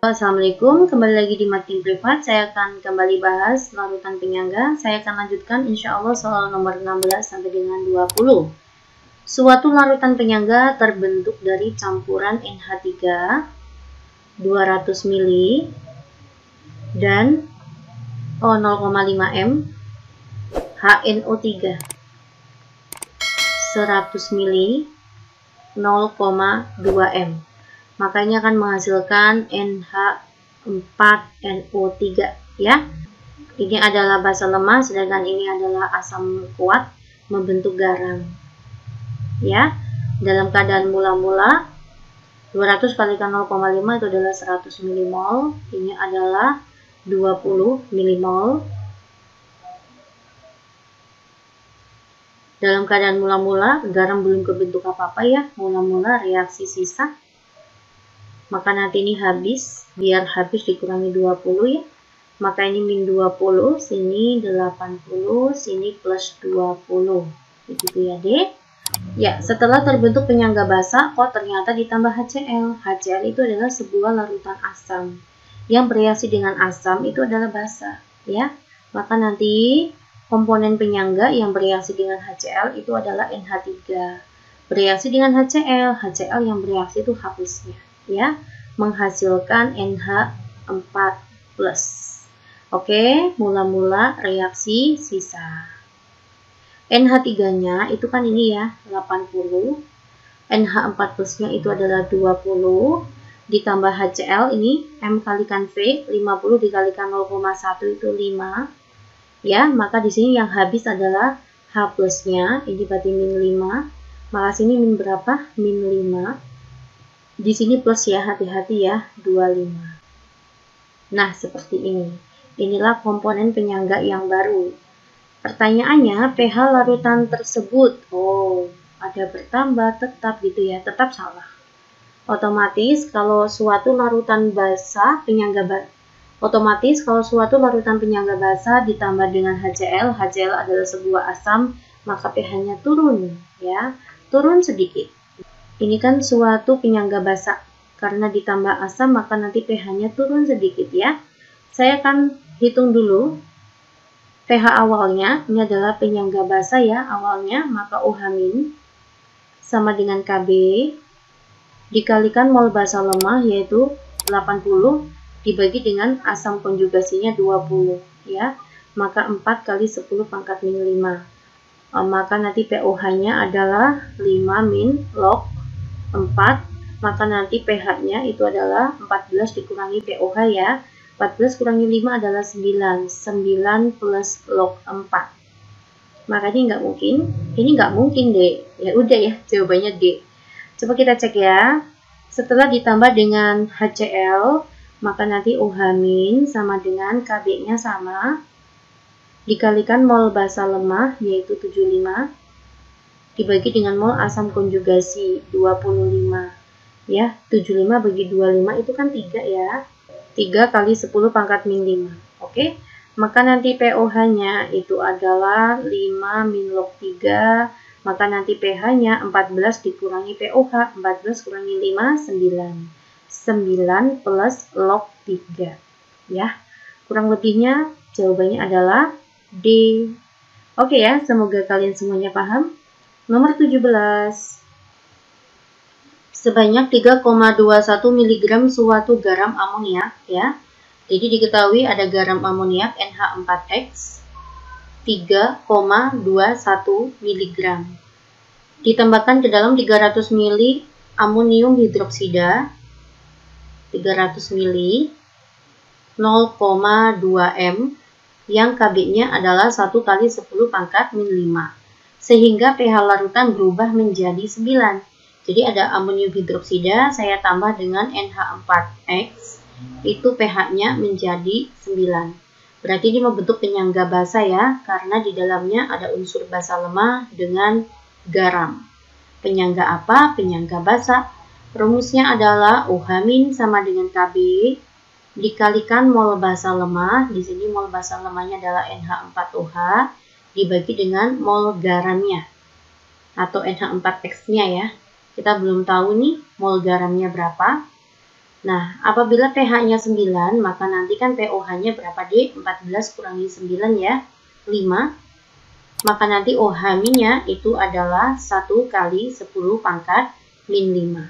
Assalamualaikum, kembali lagi di Makin Privat. Saya akan kembali bahas larutan penyangga. Saya akan lanjutkan insya Allah soal nomor 16 sampai dengan 20. Suatu larutan penyangga terbentuk dari campuran NH3 200 ml dan O0,5 m HNO3 100 ml 0,2 m. Maka ini akan menghasilkan NH4NO3 ya. Ini adalah basa lemah, sedangkan ini adalah asam kuat membentuk garam. Ya. Dalam keadaan mula-mula 200 kalikan 0,5 itu adalah 100 mmol. Ini adalah 20 mmol. Dalam keadaan mula-mula, garam belum kebentuk apa-apa ya. Mula-mula reaksi sisa. Maka nanti ini habis, biar habis dikurangi 20 ya. Maka ini min 20, sini 80, sini plus 20. Begitu ya, Dek. Ya, setelah terbentuk penyangga basa, kok ternyata ditambah HCl. HCl itu adalah sebuah larutan asam. Yang bereaksi dengan asam itu adalah basa, ya. Maka nanti komponen penyangga yang bereaksi dengan HCl itu adalah NH3. Bereaksi dengan HCl, HCl yang bereaksi itu hapusnya. Ya, menghasilkan NH4+. Oke, mula-mula reaksi sisa. NH3-nya itu kan ini ya, 80. NH4+-nya itu adalah 20. Ditambah HCl ini, M kalikan V, 50 dikalikan 0,1 itu 5. Ya, maka di sini yang habis adalah H+-nya, ini berarti min 5. Maka sini min berapa? Min 5. Di sini plus ya, hati-hati ya, 25. Nah, seperti ini. Inilah komponen penyangga yang baru. Pertanyaannya, pH larutan tersebut. Oh, ada bertambah, tetap gitu ya, tetap salah. Otomatis kalau suatu larutan basa penyangga basa ditambah dengan HCl, HCl adalah sebuah asam, maka pH-nya turun ya, turun sedikit. Ini kan suatu penyangga basa, karena ditambah asam maka nanti pH-nya turun sedikit ya. Saya akan hitung dulu pH awalnya, ini adalah penyangga basa ya awalnya, maka OH- sama dengan Kb dikalikan mol basa lemah yaitu 80 dibagi dengan asam konjugasinya 20 ya. Maka 4 kali 10 pangkat min 5. Maka nanti pOH-nya adalah 5 min log 4, maka nanti pH-nya itu adalah 14 dikurangi pOH ya. 14 kurangi 5 adalah 9. 9 plus log 4. Maka ini nggak mungkin, D. Ya udah ya, jawabannya D. Coba kita cek ya. Setelah ditambah dengan HCl, maka nanti OH- sama dengan Kb-nya sama. Dikalikan mol basa lemah, yaitu 75. Dibagi dengan mol asam konjugasi 25 ya, 75 bagi 25 itu kan 3 ya, 3 kali 10 pangkat min 5. Oke, maka nanti pOH-nya itu adalah 5 min log 3, maka nanti pH-nya 14 dikurangi pOH, 14 kurangi 5, 9. 9 plus log 3 ya, kurang lebihnya jawabannya adalah D. Oke ya, semoga kalian semuanya paham. Nomor 17. Sebanyak 3,21 mg suatu garam amoniak ya. Jadi diketahui ada garam amoniak NH4X 3,21 mg. Ditambahkan ke dalam 300 ml amonium hidroksida 300 ml 0,2 m yang Kb-nya adalah 1 kali 10 pangkat min 5. Sehingga pH larutan berubah menjadi 9. Jadi ada amonium hidroksida, saya tambah dengan NH4X, itu pH-nya menjadi 9. Berarti ini membentuk penyangga basa ya, karena di dalamnya ada unsur basa lemah dengan garam. Penyangga apa? Penyangga basa. Rumusnya adalah OH- sama dengan Kb, dikalikan mol basa lemah, di sini mol basa lemahnya adalah NH4OH, dibagi dengan mol garamnya atau NH4X-nya ya. Kita belum tahu nih mol garamnya berapa. Nah, apabila pH-nya 9, maka nanti kan pOH-nya berapa, Dek? 14 kurangi 9 ya, 5. Maka nanti OH-nya itu adalah 1 kali 10 pangkat min 5.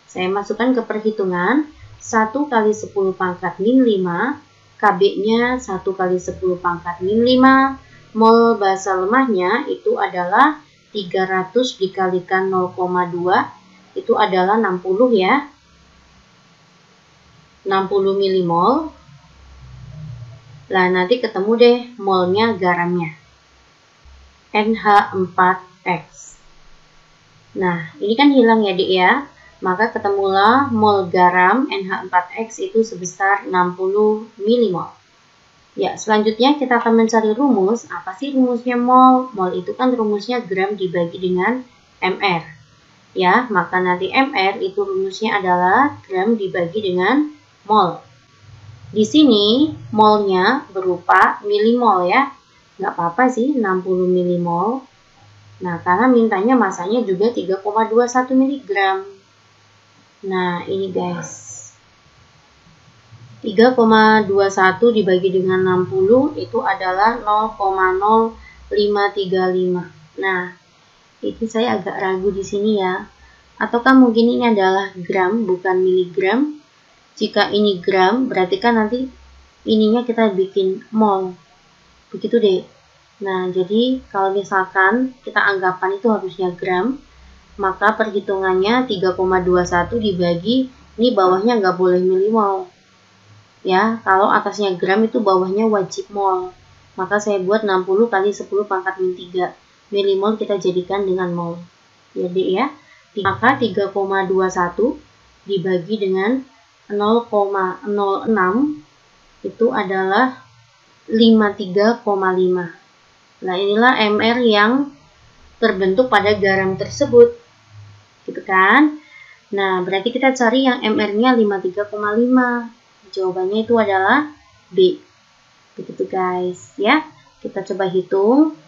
Saya masukkan ke perhitungan, 1 kali 10 pangkat min 5, KB-nya 1 kali 10 pangkat min 5, mol basa lemahnya itu adalah 300 dikalikan 0,2, itu adalah 60 ya. 60 milimol. Lah nanti ketemu deh molnya garamnya. NH4X. Nah, ini kan hilang ya, Dek ya. Maka ketemulah mol garam NH4X itu sebesar 60 milimol. Ya, selanjutnya kita akan mencari rumus. Apa sih rumusnya mol? Mol itu kan rumusnya gram dibagi dengan mr. Ya, maka nanti mr itu rumusnya adalah gram dibagi dengan mol. Di sini molnya berupa milimol ya. Nggak apa-apa sih 60 milimol. Nah, karena mintanya masanya juga 3,21 mg. Nah, ini guys. 3,21 dibagi dengan 60 itu adalah 0,0535. Nah, itu saya agak ragu di sini ya. Ataukah mungkin ini adalah gram bukan miligram? Jika ini gram, berarti kan nanti ininya kita bikin mol. Begitu deh. Nah, jadi kalau misalkan kita anggapan itu harusnya gram, maka perhitungannya 3,21 dibagi, ini bawahnya nggak boleh milimol. Ya, kalau atasnya gram itu bawahnya wajib mol. Maka saya buat 60 kali 10 pangkat min 3. Milimol kita jadikan dengan mol. Jadi ya, maka 3,21 dibagi dengan 0,06 itu adalah 53,5. Nah, inilah mr yang terbentuk pada garam tersebut. Gitu kan? Nah, berarti kita cari yang mr-nya 53,5. Jawabannya itu adalah B. Begitu guys, ya. Kita coba hitung.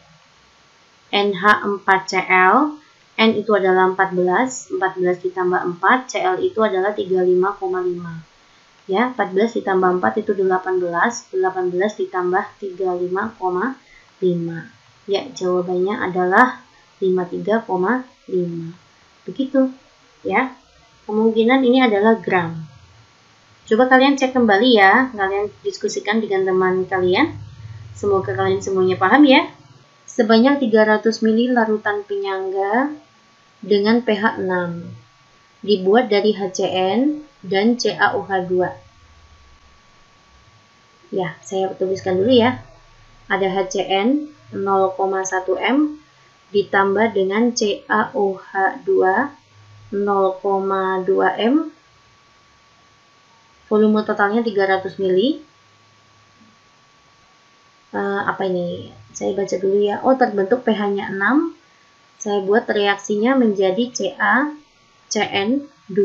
NH4Cl, N itu adalah 14, 14 ditambah 4, Cl itu adalah 35,5. Ya, 14 ditambah 4 itu 18, 18 ditambah 35,5. Ya, jawabannya adalah 53,5. Begitu, ya. Kemungkinan ini adalah gram. Coba kalian cek kembali ya, kalian diskusikan dengan teman kalian. Semoga kalian semuanya paham ya. Sebanyak 300 ml larutan penyangga dengan pH 6 dibuat dari HCN dan CaOH2. Ya, saya tuliskan dulu ya. Ada HCN 0,1 M ditambah dengan CaOH2 0,2 M. Volume totalnya 300 ml. Apa ini? Saya baca dulu ya. Oh, terbentuk pH-nya 6. Saya buat reaksinya menjadi CaCN2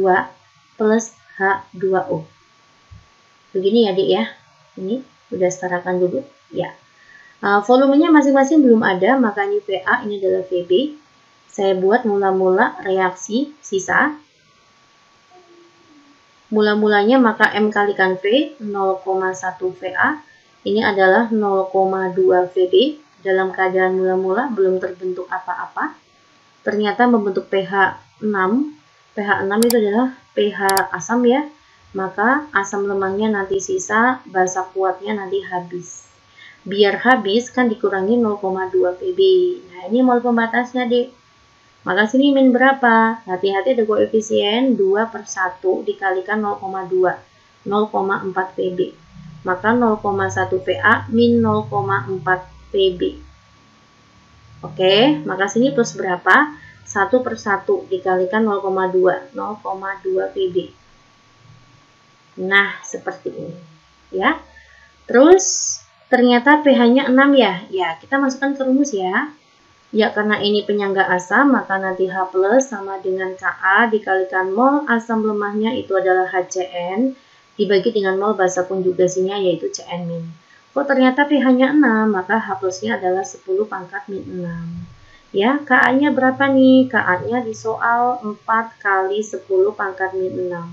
plus H2O. Begini ya, Dik ya. Ini udah setarakan dulu. Ya. Volumenya masing-masing belum ada, maka ini VA, ini adalah VB. Saya buat mula-mula reaksi sisa. Mula-mulanya maka M kalikan V, 0,1 VA. Ini adalah 0,2 VB. Dalam keadaan mula-mula belum terbentuk apa-apa. Ternyata membentuk pH 6. pH 6 itu adalah pH asam ya. Maka asam lemahnya nanti sisa, basa kuatnya nanti habis. Biar habis kan dikurangi 0,2 Pb. Nah, ini mol pembatasnya, Dek. Maka sini min berapa? Hati-hati ada koefisien 2/1 dikalikan 0,2. 0,4 Pb. Maka 0,1 Va min 0,4 Pb. Oke, maka sini plus berapa? 1/1 dikalikan 0,2. 0,2 Pb. Nah, seperti ini. Ya. Terus ternyata pH-nya 6 ya. Ya, kita masukkan ke rumus ya. Ya, karena ini penyangga asam, maka nanti H+ sama dengan Ka dikalikan mol asam lemahnya itu adalah HCN dibagi dengan mol basa konjugasinya yaitu Cn-. Oh, ternyata pH-nya 6, maka H+-nya adalah 10 pangkat min 6. Ya, Ka-nya berapa nih? Ka-nya di soal 4 kali 10 pangkat min 6.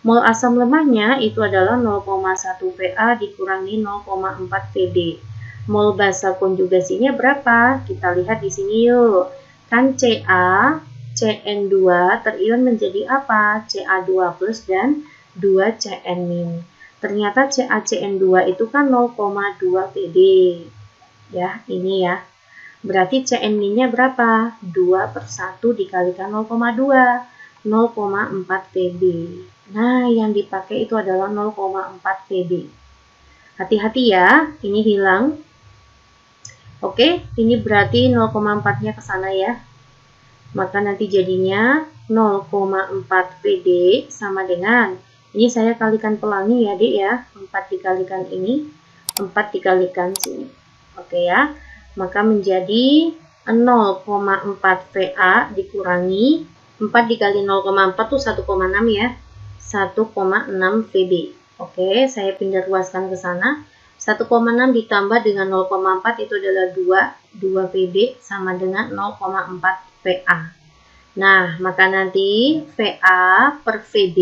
Mol asam lemahnya itu adalah 0,1 Va dikurangi 0,4 Vb. Mol basa konjugasinya berapa? Kita lihat di sini yuk. Kan Ca, Cn2 terion menjadi apa? Ca2 plus dan 2Cn-. Ternyata CaCN2 itu kan 0,2 Vb. Ya, ini ya. Berarti Cn-nya berapa? 2 per 1 dikalikan 0,2. 0,4 Vb. Nah, yang dipakai itu adalah 0,4 Vb. Hati-hati ya, ini hilang. Oke, ini berarti 0,4-nya ke sana ya. Maka nanti jadinya 0,4 Vd sama dengan, ini saya kalikan pelangi ya, Dek ya. 4 dikalikan ini, 4 dikalikan sini. Oke ya. Maka menjadi 0,4 Va dikurangi 4 dikali 0,4 tuh 1,6 ya. 1,6 Vb. Oke, saya pindah ruaskan ke sana. 1,6 ditambah dengan 0,4 itu adalah 2 Vb sama dengan 0,4 Va. Nah, maka nanti Va per Vb,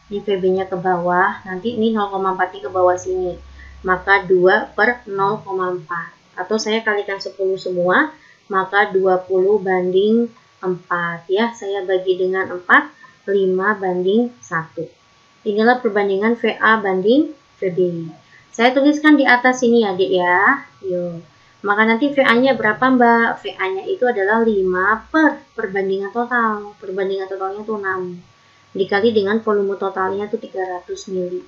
ini Vb-nya ke bawah, nanti ini 0,4-nya ke bawah sini. Maka 2 per 0,4. Atau saya kalikan 10 semua, maka 20 banding 4 ya. Saya bagi dengan 4. 5 banding 1. Inilah perbandingan Va banding Vb. Saya tuliskan di atas sini ya, Dek ya. Yuk. Maka nanti VA-nya berapa, Mbak? VA-nya itu adalah 5 per perbandingan total. Perbandingan totalnya itu 6. Dikali dengan volume totalnya itu 300 mili.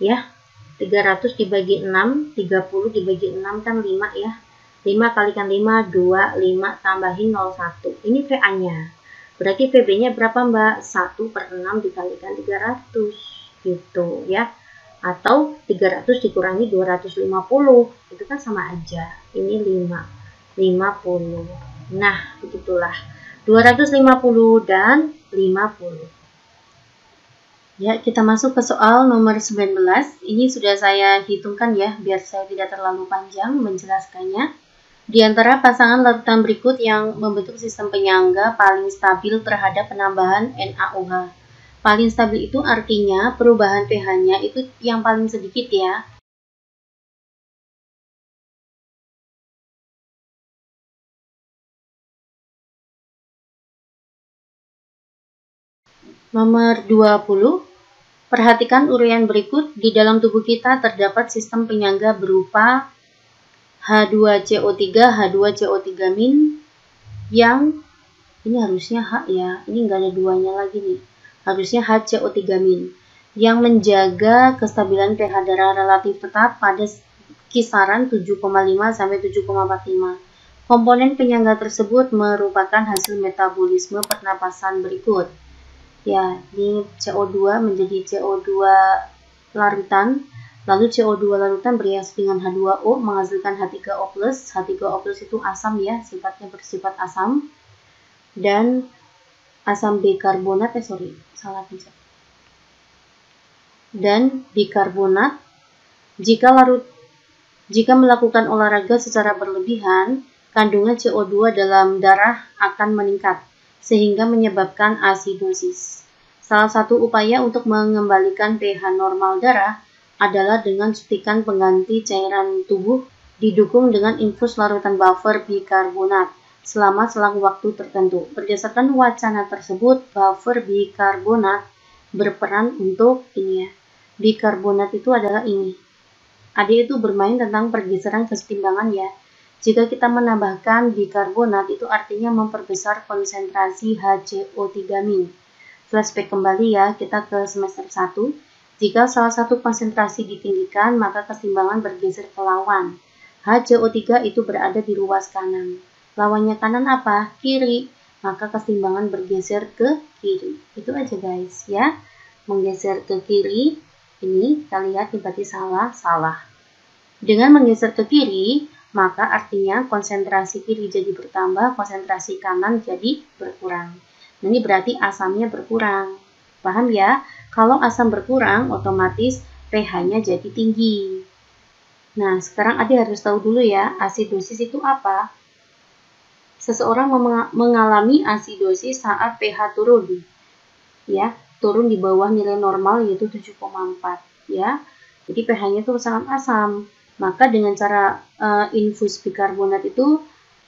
Ya. 300 dibagi 6, 30 dibagi 6 kan 5 ya. 5 kalikan 5, 2, 5 tambahin 01. Ini VA-nya. Berarti Vb-nya berapa, Mbak? 1 per 6 dikalikan 300. Gitu ya. Atau 300 dikurangi 250. Itu kan sama aja. Ini 50. Nah, begitulah. 250 dan 50. Ya, kita masuk ke soal nomor 19. Ini sudah saya hitungkan ya, biar saya tidak terlalu panjang menjelaskannya. Di antara pasangan larutan berikut yang membentuk sistem penyangga paling stabil terhadap penambahan NaOH. Paling stabil itu artinya perubahan pH-nya itu yang paling sedikit ya. Nomor 20. Perhatikan uraian berikut. Di dalam tubuh kita terdapat sistem penyangga berupa H2CO3, H2CO3- yang ini harusnya H ya, ini nggak ada duanya lagi nih. Harusnya HCO3- yang menjaga kestabilan pH darah relatif tetap pada kisaran 7,5 sampai 7,45. Komponen penyangga tersebut merupakan hasil metabolisme pernapasan berikut. Ya, ini CO2 menjadi CO2 larutan. Lalu CO2 larutan bereaksi dengan H2O menghasilkan H3O+. H3O+ itu asam ya, sifatnya bersifat asam. Dan asam bikarbonat, dan bikarbonat. Jika melakukan olahraga secara berlebihan, kandungan CO2 dalam darah akan meningkat, sehingga menyebabkan asidosis. Salah satu upaya untuk mengembalikan pH normal darah adalah dengan suntikan pengganti cairan tubuh didukung dengan infus larutan buffer bikarbonat selama selang waktu tertentu. Berdasarkan wacana tersebut, buffer bikarbonat berperan untuk ini ya. Bikarbonat itu adalah ini. Adik itu bermain tentang pergeseran kesetimbangan ya. Jika kita menambahkan bikarbonat itu artinya memperbesar konsentrasi HCO3-. Flashback kembali ya, kita ke semester 1. Jika salah satu konsentrasi ditinggikan, maka kesetimbangan bergeser ke lawan. HCO3 itu berada di ruas kanan. Lawannya kanan apa? Kiri. Maka kesetimbangan bergeser ke kiri. Itu aja guys ya. Menggeser ke kiri. Ini kita lihat berarti salah. Dengan menggeser ke kiri, maka artinya konsentrasi kiri jadi bertambah, konsentrasi kanan jadi berkurang. Ini berarti asamnya berkurang. Paham ya? Kalau asam berkurang, otomatis pH-nya jadi tinggi. Nah, sekarang adik harus tahu dulu ya, asidosis itu apa? Seseorang mengalami asidosis saat pH turun. Ya, turun di bawah nilai normal yaitu 7,4 ya. Jadi pH-nya itu sangat asam. Maka dengan cara infus bikarbonat itu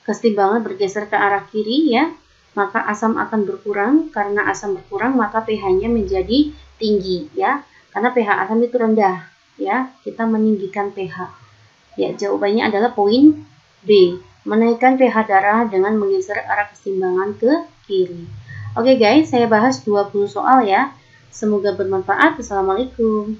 kesetimbangan bergeser ke arah kiri ya, maka asam akan berkurang. Karena asam berkurang maka pH-nya menjadi tinggi ya. Karena pH asam itu rendah ya, kita meninggikan pH. Ya, jawabannya adalah poin B. Menaikkan pH darah dengan menggeser arah keseimbangan ke kiri. Oke guys, saya bahas 20 soal ya. Semoga bermanfaat. Assalamualaikum.